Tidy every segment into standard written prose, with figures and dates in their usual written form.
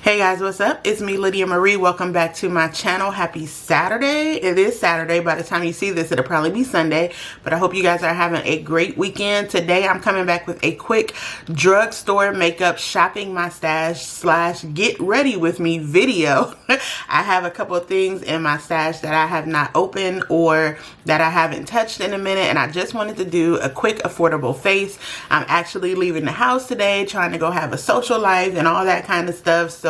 Hey guys, what's up? It's me, Lydia Marie. Welcome back to my channel. Happy Saturday. It is Saturday. By the time you see this, it'll probably be Sunday. But I hope you guys are having a great weekend. Today, I'm coming back with a quick drugstore makeup shopping my stash slash get ready with me video. I have a couple of things in my stash that I have not opened or that I haven't touched in a minute. And I just wanted to do a quick, affordable face. I'm actually leaving the house today, trying to go have a social life and all that kind of stuff. So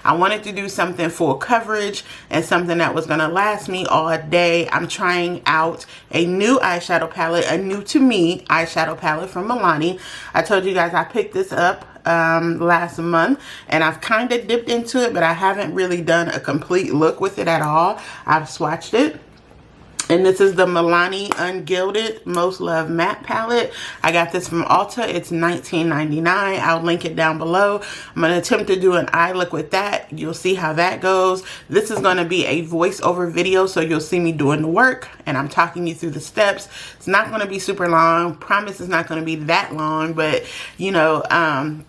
I wanted to do something full coverage and something that was going to last me all day. I'm trying out a new eyeshadow palette, a new to me eyeshadow palette from Milani. I told you guys I picked this up last month and I've kind of dipped into it, but I haven't really done a complete look with it at all. I've swatched it. And this is the Milani Ungilded Most Loved Matte palette. I got this from Ulta. It's $19.99. I'll link it down below. I'm going to attempt to do an eye look with that. You'll see how that goes. This is going to be a voiceover video, so you'll see me doing the work. And I'm talking you through the steps. It's not going to be super long. Promise it's not going to be that long. But, you know,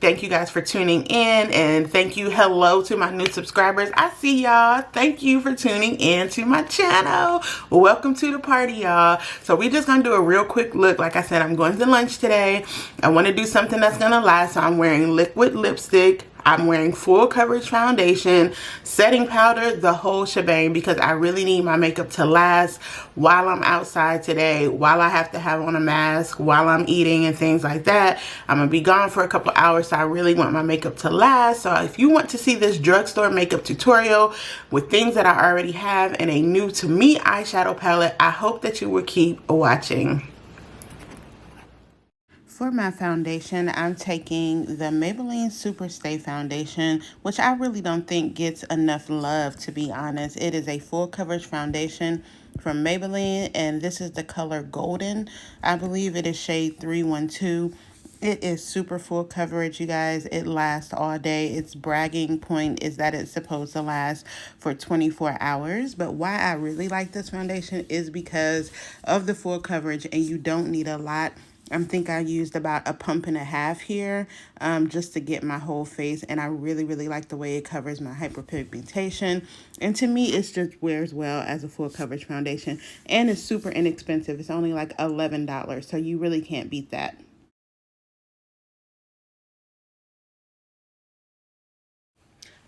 thank you guys for tuning in. And thank you, hello, to my new subscribers. I see y'all. Thank you for tuning in to my channel. Welcome to the party, y'all. So we're just gonna do a real quick look. Like I said, I'm going to lunch today. I want to do something that's gonna last. So I'm wearing liquid lipstick, I'm wearing full coverage foundation, setting powder, the whole shebang, because I really need my makeup to last while I'm outside today, while I have to have on a mask, while I'm eating and things like that. I'm gonna be gone for a couple hours, so I really want my makeup to last. So if you want to see this drugstore makeup tutorial with things that I already have and a new to me eyeshadow palette, I hope that you will keep watching. For my foundation, I'm taking the Maybelline Super Stay Foundation, which I really don't think gets enough love, to be honest. It is a full coverage foundation from Maybelline, and this is the color Golden. I believe it is shade 312. It is super full coverage, you guys. It lasts all day. Its bragging point is that it's supposed to last for 24 hours. But why I really like this foundation is because of the full coverage, and you don't need a lot. I think I used about a pump and a half here just to get my whole face. And I really, really like the way it covers my hyperpigmentation. And to me, it just wears well as a full coverage foundation. And it's super inexpensive. It's only like $11. So you really can't beat that.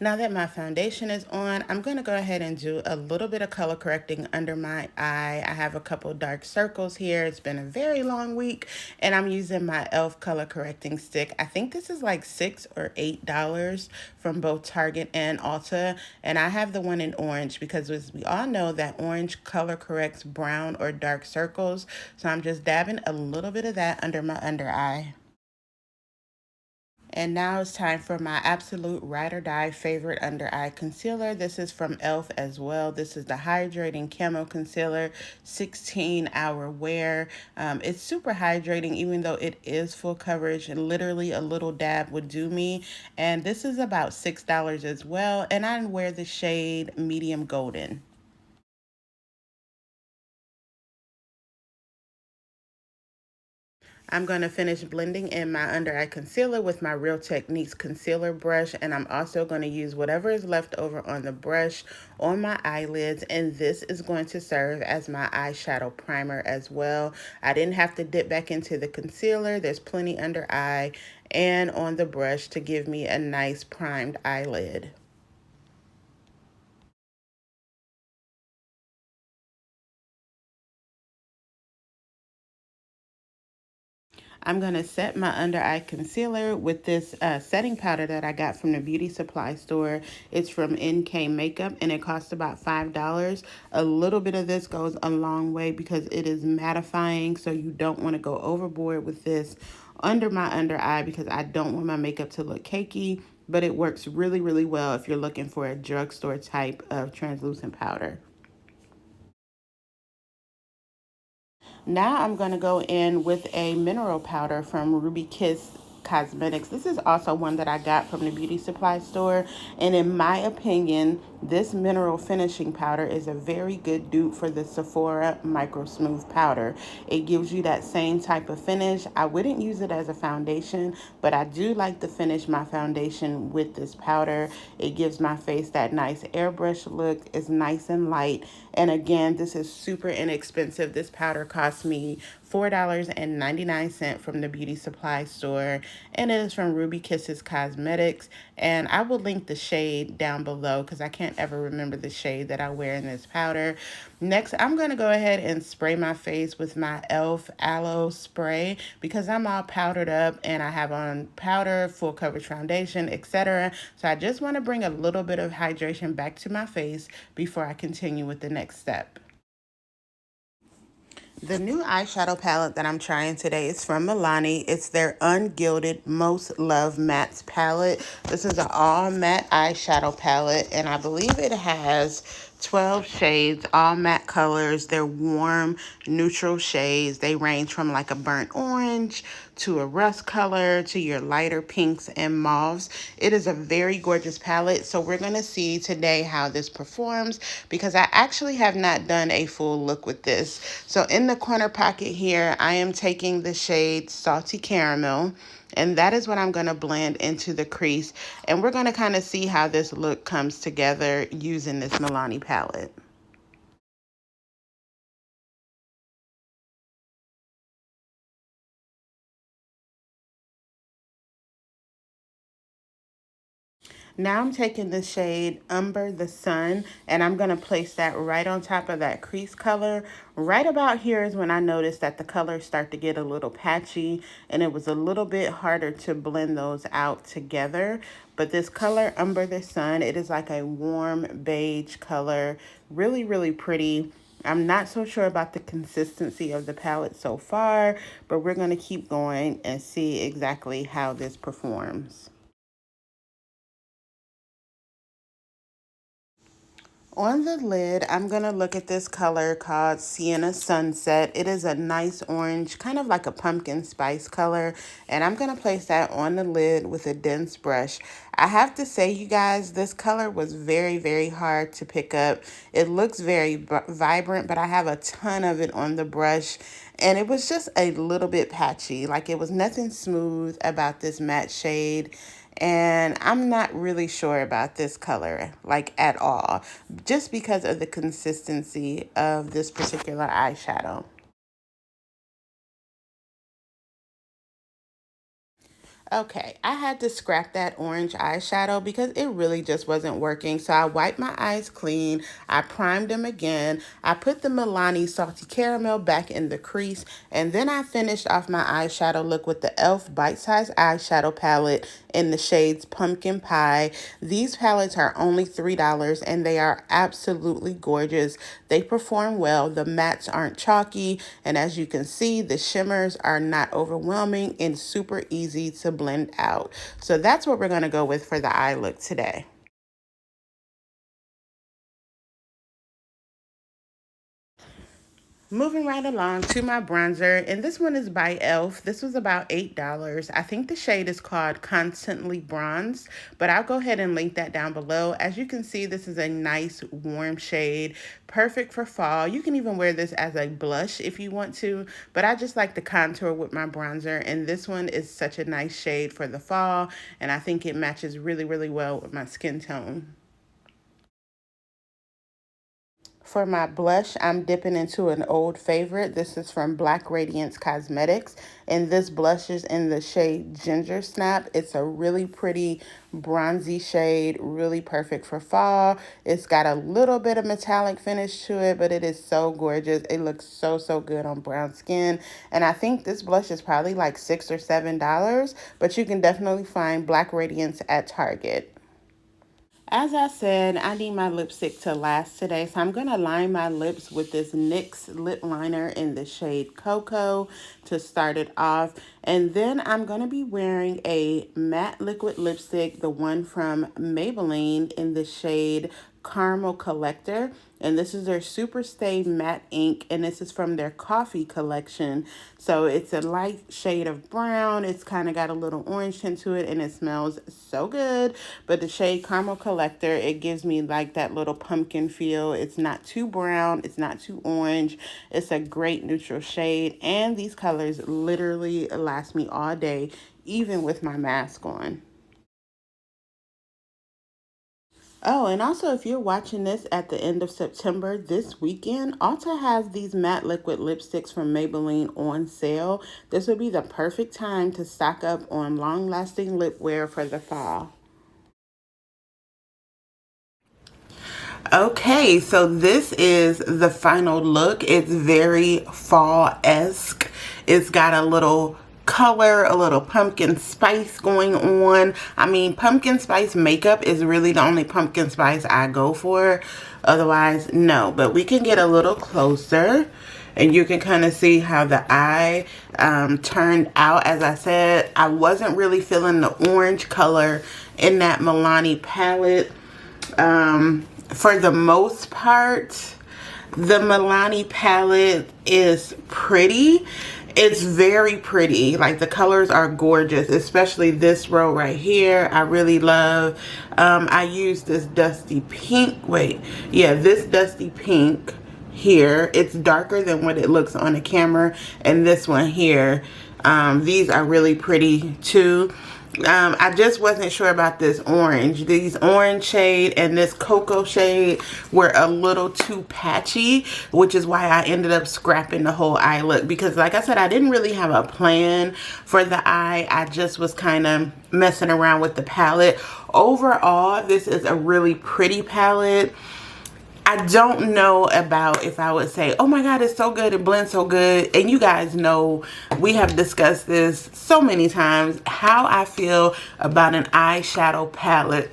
Now that my foundation is on, I'm going to go ahead and do a little bit of color correcting under my eye. I have a couple dark circles here. It's been a very long week, and I'm using my e.l.f. color correcting stick. I think this is like $6 or $8 from both Target and Ulta, and I have the one in orange because as we all know that orange color corrects brown or dark circles. So I'm just dabbing a little bit of that under my under eye. And now it's time for my absolute ride or die favorite under eye concealer. This is from e.l.f. as well. This is the Hydrating Camo Concealer, 16-hour wear. It's super hydrating even though it is full coverage, and literally a little dab would do me. And this is about $6 as well. And I wear the shade Medium Golden. I'm going to finish blending in my under eye concealer with my Real Techniques concealer brush, and I'm also going to use whatever is left over on the brush on my eyelids, and this is going to serve as my eyeshadow primer as well. I didn't have to dip back into the concealer. There's plenty under eye and on the brush to give me a nice primed eyelid. I'm going to set my under eye concealer with this setting powder that I got from the beauty supply store. It's from NK Makeup and it costs about $5. A little bit of this goes a long way because it is mattifying, so you don't want to go overboard with this under my under eye because I don't want my makeup to look cakey, but it works really, really well if you're looking for a drugstore type of translucent powder. Now I'm going to go in with a mineral powder from Ruby Kiss Cosmetics. This is also one that I got from the beauty supply store. And in my opinion, this mineral finishing powder is a very good dupe for the Sephora Micro Smooth powder. It gives you that same type of finish. I wouldn't use it as a foundation, but I do like to finish my foundation with this powder. It gives my face that nice airbrush look. It's nice and light. And again, this is super inexpensive. This powder cost me $4.99 from the beauty supply store, and it is from Ruby Kisses Cosmetics. And I will link the shade down below because I can't ever remember the shade that I wear in this powder. Next, I'm going to go ahead and spray my face with my e.l.f. Aloe Spray because I'm all powdered up and I have on powder, full coverage foundation, etc. So I just want to bring a little bit of hydration back to my face before I continue with the next step. The new eyeshadow palette that I'm trying today is from Milani. It's their Ungilded Most Loved Mattes palette. This is an all matte eyeshadow palette, and I believe it has 12 shades, all matte colors. They're warm, neutral shades. They range from like a burnt orange to a rust color to your lighter pinks and mauves. It is a very gorgeous palette. So we're going to see today how this performs because I actually have not done a full look with this. So in the corner pocket here, I am taking the shade Salty Caramel. And that is what I'm going to blend into the crease. And we're going to kind of see how this look comes together using this Milani palette. Now I'm taking the shade Umber the Sun, and I'm going to place that right on top of that crease color. Right about here is when I noticed that the colors start to get a little patchy, and it was a little bit harder to blend those out together. But this color, Umber the Sun, it is like a warm beige color. Really, really pretty. I'm not so sure about the consistency of the palette so far, but we're going to keep going and see exactly how this performs. On the lid, I'm going to look at this color called Sienna Sunset. It is a nice orange, kind of like a pumpkin spice color. And I'm going to place that on the lid with a dense brush. I have to say, you guys, this color was very, very hard to pick up. It looks very vibrant, but I have a ton of it on the brush. And it was just a little bit patchy. Like, it was nothing smooth about this matte shade. And I'm not really sure about this color, like at all, just because of the consistency of this particular eyeshadow. Okay, I had to scrap that orange eyeshadow because it really just wasn't working. So I wiped my eyes clean. I primed them again. I put the Milani Salty Caramel back in the crease. And then I finished off my eyeshadow look with the e.l.f. Bite Size Eyeshadow Palette in the shades Pumpkin Pie. These palettes are only $3 and they are absolutely gorgeous. They perform well. The mattes aren't chalky. And as you can see, the shimmers are not overwhelming and super easy to blend out. So that's what we're going to go with for the eye look today. Moving right along to my bronzer, and this one is by e.l.f. This was about $8. I think the shade is called Constantly Bronzed, but I'll go ahead and link that down below. As you can see, this is a nice warm shade, perfect for fall. You can even wear this as a blush if you want to, but I just like the contour with my bronzer, and this one is such a nice shade for the fall, and I think it matches really, really well with my skin tone. For my blush, I'm dipping into an old favorite. This is from Black Radiance Cosmetics, and this blush is in the shade Ginger Snap. It's a really pretty bronzy shade, really perfect for fall. It's got a little bit of metallic finish to it, but it is so gorgeous. It looks so, so good on brown skin, and I think this blush is probably like $6 or $7, but you can definitely find Black Radiance at Target. As I said, I need my lipstick to last today, so I'm going to line my lips with this NYX lip liner in the shade Cocoa to start it off. And then I'm going to be wearing a matte liquid lipstick, the one from Maybelline in the shade Caramel Collector, and this is their Super Stay Matte Ink, and this is from their Coffee collection. So it's a light shade of brown. It's kind of got a little orange tint to it, and it smells so good. But the shade Caramel Collector, it gives me like that little pumpkin feel. It's not too brown, it's not too orange. It's a great neutral shade, and these colors literally last me all day, even with my mask on. Oh, and also if you're watching this at the end of September, this weekend, Ulta has these matte liquid lipsticks from Maybelline on sale. This would be the perfect time to stock up on long-lasting lip wear for the fall. Okay, so this is the final look. It's very fall-esque. It's got a little color, a little pumpkin spice going on. I mean, pumpkin spice makeup is really the only pumpkin spice I go for. Otherwise, no. But we can get a little closer and you can kind of see how the eye turned out. As I said, I wasn't really feeling the orange color in that Milani palette. For the most part, the Milani palette is pretty. It's very pretty. Like, the colors are gorgeous, especially this row right here. I really love. I use this dusty pink. This dusty pink here. It's darker than what it looks on the camera. And this one here. These are really pretty too. I just wasn't sure about this orange. These orange shade and this cocoa shade were a little too patchy, which is why I ended up scrapping the whole eye look. Because like I said, I didn't really have a plan for the eye. I just was kind of messing around with the palette. Overall, this is a really pretty palette. I don't know about if I would say, oh my God, it's so good, it blends so good. And you guys know, we have discussed this so many times, how I feel about an eyeshadow palette.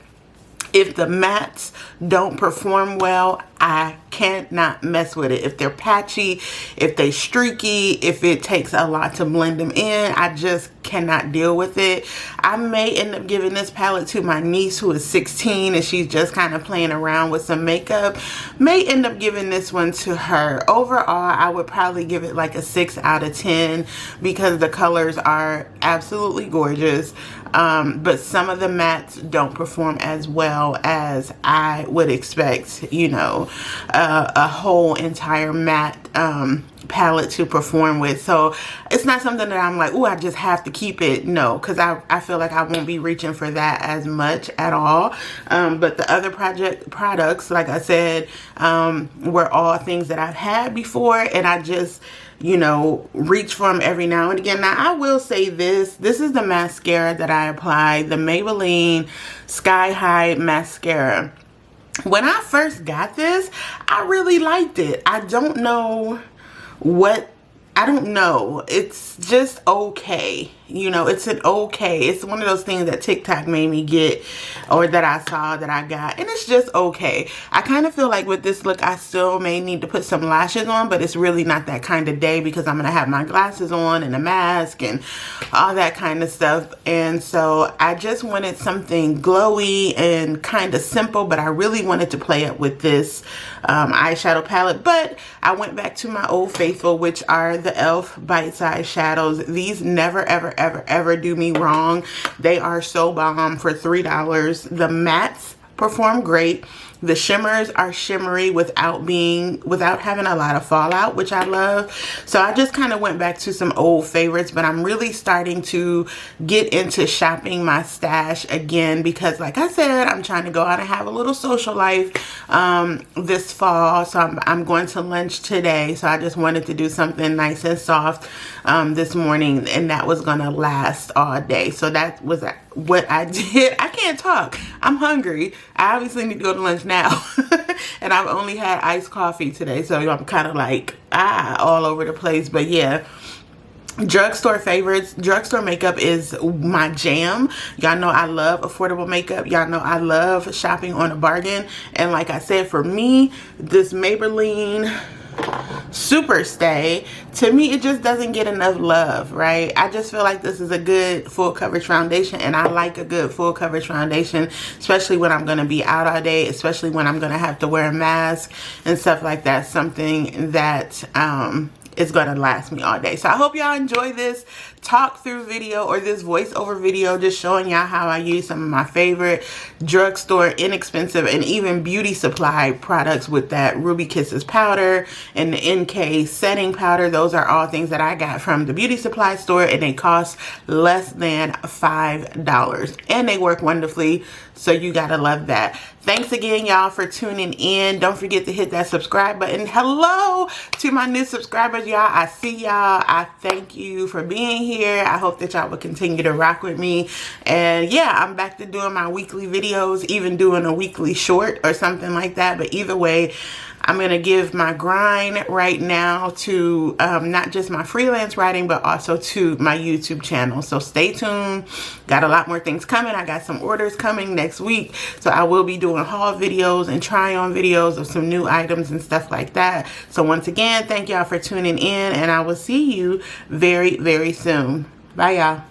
If the mattes don't perform well, I cannot mess with it. If they're patchy, if they streaky, if it takes a lot to blend them in, I just cannot deal with it. I may end up giving this palette to my niece who is 16 and she's just kind of playing around with some makeup. May end up giving this one to her. Overall, I would probably give it like a 6 out of 10 because the colors are absolutely gorgeous. But some of the mattes don't perform as well as I would expect, you know, a whole entire matte palette to perform with. So it's not something that I'm like, oh, I just have to keep it. No, because I feel like I won't be reaching for that as much at all. But the other products, like I said, were all things that I've had before, and I just, you know, reach for them every now and again. Now, I will say this is the mascara that I applied, the Maybelline Sky High Mascara. When I first got this, I really liked it. I don't know. It's just okay. You know, it's an okay. It's one of those things that TikTok made me get, or that I saw that I got, and it's just okay. I kind of feel like with this look, I still may need to put some lashes on, but it's really not that kind of day because I'm going to have my glasses on and a mask and all that kind of stuff. And so I just wanted something glowy and kind of simple, but I really wanted to play up with this eyeshadow palette. But I went back to my old faithful, which are the e.l.f. Bite Size Shadows. These never, ever do me wrong. They are so bomb for $3. The mattes perform great. The shimmers are shimmery without having a lot of fallout, which I love. So I just kind of went back to some old favorites, but I'm really starting to get into shopping my stash again because, like I said, I'm trying to go out and have a little social life this fall. So I'm going to lunch today. So I just wanted to do something nice and soft this morning, and that was going to last all day. So that was what I did. I can't talk. I'm hungry. I obviously need to go to lunch now. And I've only had iced coffee today, so I'm kind of like all over the place. But yeah, drugstore favorites. Drugstore makeup is my jam. Y'all know I love affordable makeup. Y'all know I love shopping on a bargain. And like I said, for me, this Maybelline Super Stay. To me, it just doesn't get enough love, right? I just feel like this is a good full coverage foundation, and I like a good full coverage foundation, especially when I'm going to be out all day, especially when I'm going to have to wear a mask and stuff like that. Something that is going to last me all day. So I hope y'all enjoy this talk through video, or this voiceover video, just showing y'all how I use some of my favorite drugstore, inexpensive, and even beauty supply products with that Ruby Kisses powder and the NK setting powder. Those are all things that I got from the beauty supply store, and they cost less than $5, and they work wonderfully. So you gotta love that. Thanks again, y'all, for tuning in. Don't forget to hit that subscribe button. Hello to my new subscribers, y'all. I see y'all. I thank you for being here. I hope that y'all will continue to rock with me. And yeah, I'm back to doing my weekly videos, even doing a weekly short or something like that. But either way, I'm going to give my grind right now to not just my freelance writing, but also to my YouTube channel. So stay tuned. Got a lot more things coming. I got some orders coming next week. So I will be doing haul videos and try on videos of some new items and stuff like that. So once again, thank y'all for tuning in, and I will see you very, very soon. Bye, y'all.